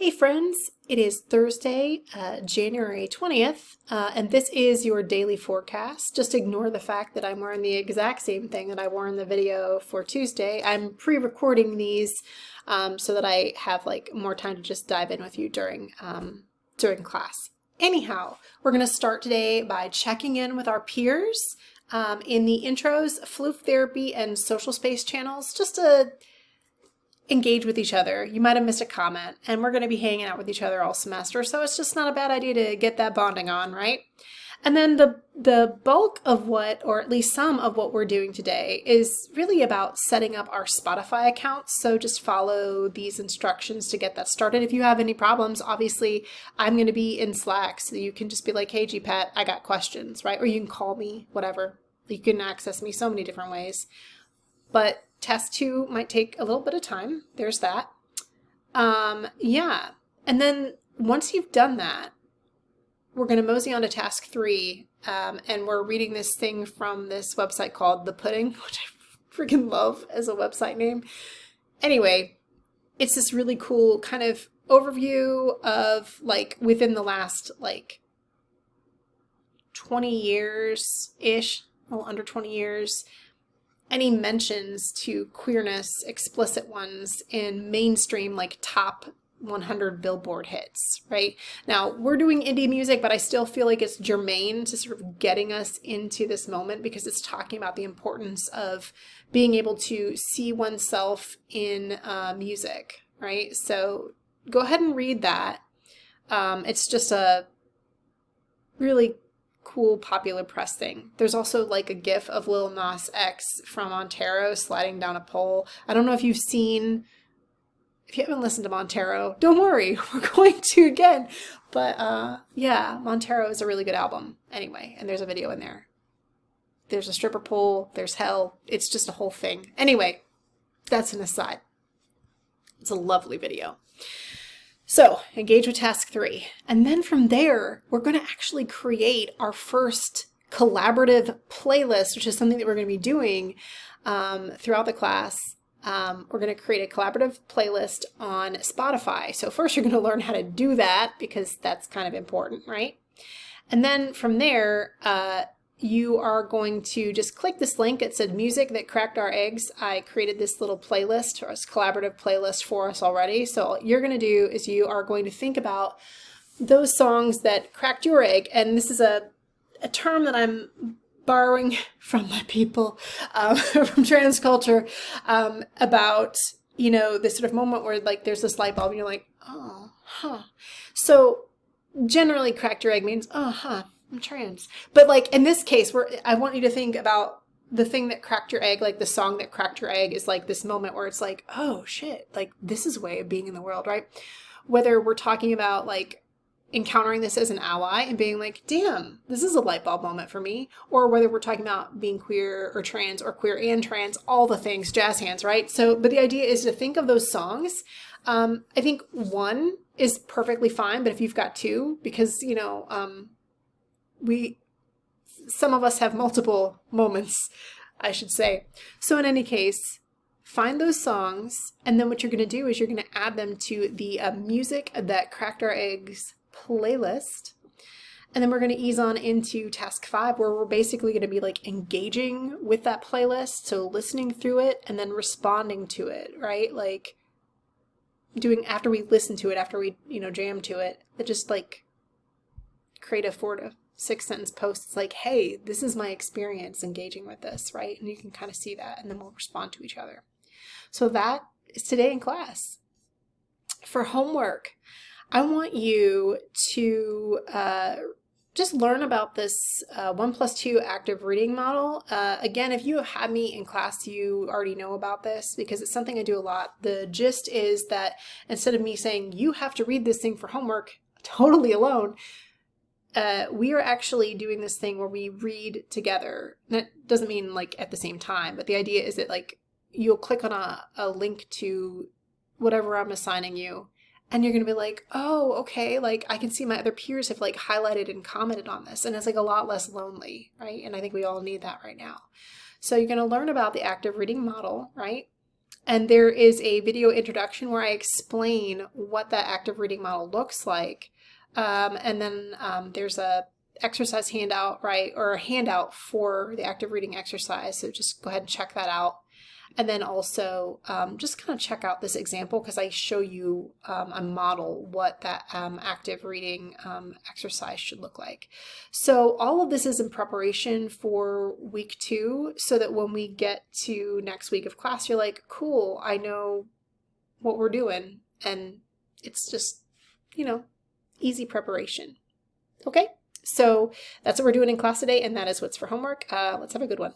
Hey friends, it is Thursday, January 20th, and this is your daily forecast. Just ignore the fact that I'm wearing the exact same thing that I wore in the video for Tuesday. I'm pre-recording these so that I have more time to just dive in with you during class. Anyhow, we're going to start today by checking in with our peers in the intros, floof therapy, and social space channels, just to engage with each other. You might have missed a comment, and we're going to be hanging out with each other all semester, so it's just not a bad idea to get that bonding on, right? And then the bulk of what, or at least some of what we're doing today, is really about setting up our Spotify accounts. So just follow these instructions to get that started. If you have any problems, obviously I'm going to be in Slack, so you can just be like, hey GPAT, I got questions, right? Or you can call me, whatever. You can access me so many different ways. But test 2 might take a little bit of time. There's that. Yeah. And then once you've done that, we're going to mosey on to task 3. And we're reading this thing from this website called The Pudding, which I freaking love as a website name. Anyway, it's this really cool kind of overview of within the last 20 years-ish, a little under 20 years, any mentions to queerness, explicit ones, in mainstream top 100 Billboard hits, right? Now, we're doing indie music, but I still feel like it's germane to sort of getting us into this moment because it's talking about the importance of being able to see oneself in music, right? So go ahead and read that. It's just a really cool popular press thing. There's also a gif of Lil Nas X from Montero sliding down a pole. I don't know if you haven't listened to Montero, don't worry, we're going to again. But yeah, Montero is a really good album anyway, and there's a video in there. There's a stripper pole, there's hell, it's just a whole thing. Anyway, that's an aside. It's a lovely video. So, engage with task 3. And then from there, we're going to actually create our first collaborative playlist, which is something that we're going to be doing throughout the class. We're going to create a collaborative playlist on Spotify. So first you're going to learn how to do that because that's kind of important, right? And then from there, you are going to just click this link. It said music that cracked our eggs. I created this little playlist, or this collaborative playlist for us already. So all you're going to do is you are going to think about those songs that cracked your egg. And this is a term that I'm borrowing from my people, from trans culture, about, this sort of moment where there's this light bulb and you're like, oh, huh. So generally cracked your egg means, oh, huh. I'm trans. But in this case, I want you to think about the thing that cracked your egg, the song that cracked your egg is this moment where it's oh shit, this is a way of being in the world, right? Whether we're talking about encountering this as an ally and being damn, this is a light bulb moment for me, or whether we're talking about being queer or trans or queer and trans, all the things, jazz hands, right? So, but the idea is to think of those songs. I think 1 is perfectly fine, but if you've got 2, because, some of us have multiple moments, I should say. So in any case, find those songs, and then what you're going to do is you're going to add them to the music that cracked our eggs playlist. And then we're going to ease on into task 5, where we're basically going to be engaging with that playlist. So listening through it and then responding to it, right? Doing after we listen to it, after we, jam to it, that just create a 4 to 6 sentence post. It's hey, this is my experience engaging with this, right? And you can kind of see that, and then we'll respond to each other. So that is today in class. For homework, I want you to just learn about this 1+2 active reading model. Again, if you have had me in class, you already know about this because it's something I do a lot. The gist is that instead of me saying, you have to read this thing for homework totally alone, we are actually doing this thing where we read together. That doesn't mean at the same time, but the idea is that you'll click on a link to whatever I'm assigning you, and you're going to be oh, okay, I can see my other peers have highlighted and commented on this, and it's a lot less lonely, right? And I think we all need that right now. So you're going to learn about the active reading model, right? And there is a video introduction where I explain what that active reading model looks like. And then there's a exercise handout, right, or a handout for the active reading exercise. So just go ahead and check that out. And then also just kind of check out this example because I show you a model what that active reading exercise should look like. So all of this is in preparation for week 2 so that when we get to next week of class, you're like, cool, I know what we're doing. And it's just, you know, easy preparation. Okay, so that's what we're doing in class today, and that is what's for homework. Let's have a good one.